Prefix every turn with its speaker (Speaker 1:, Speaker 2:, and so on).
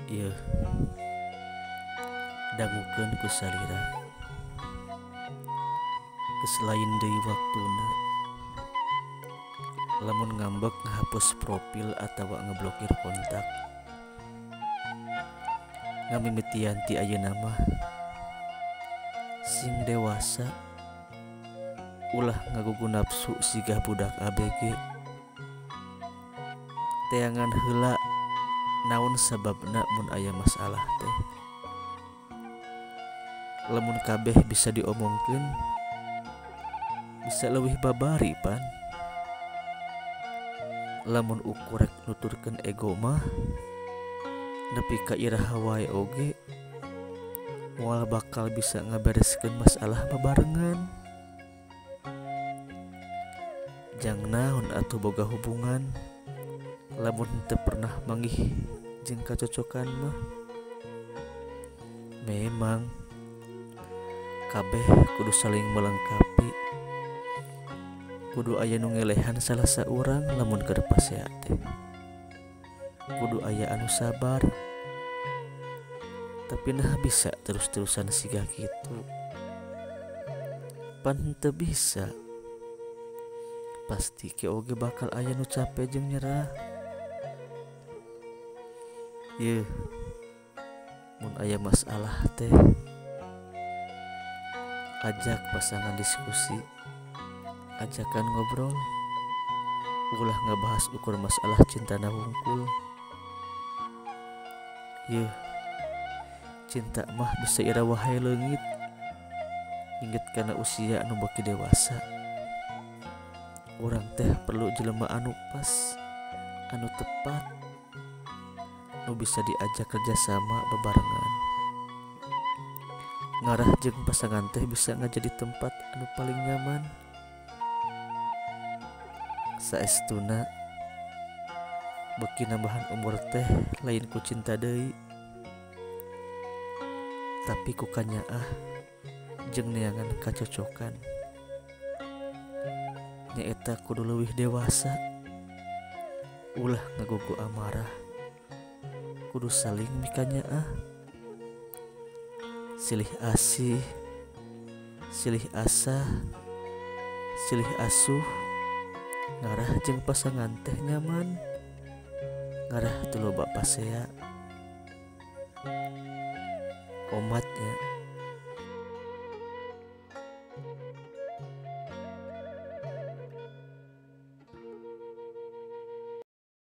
Speaker 1: Ieu dangukeun ku salira geus lain deui waktuna lamun ngambek ngahapus profil atawa ngeblokir kontak. Ngamimitian ti ayeuna mah sing dewasa ulah ngagugu nafsu sigah budak ABG. Teangan heula naon sababna mun aya masalah teh. Lamun kabeh bisa diomongkeun bisa leuwih babari pan. Lamun ukur rek nuturkeun ego mah nepi ka iraha wae oge moal bakal bisa ngabereskeun masalah babarengan. Jang naon atuh boga hubungan lamun teu pernah manggih jeung kacocokan mah. Memang kabeh kudu saling melengkapi. Kudu aya nu ngelehan salah saurang lamun keur pasea teh. Kudu aya anu sabar. Tapi nah bisa terus-terusan siga kitu. Pan teu bisa. Pasti ke oge bakal aya nu capek jeung nyerah. Yeuh, mun aya masalah teh ajak pasangan diskusi, ajakan ngobrol, ulah ngebahas ukur masalah cintana wungkul. Yeuh, cinta mah bisa ira wae leungit, inget kana usia anu beki dewasa. Urang teh perlu jelema anu pas, anu tepat, anu bisa diajak kerjasama bebarengan. Ngarah jeung pasangan teh bisa ngajadi tempat anu paling nyaman. Saestuna beki nambahan umur teh lain ku cinta deui, tapi ku kanyaah jeung neangan kacocokan. Nyaeta kudu leuwih dewasa, ulah ngagugu amarah, kudu saling mikanyaah. Silih asih, silih asa, silih asuh, ngarah jeung pasangan teh nyaman, ngarah teu loba pasea. Omatnya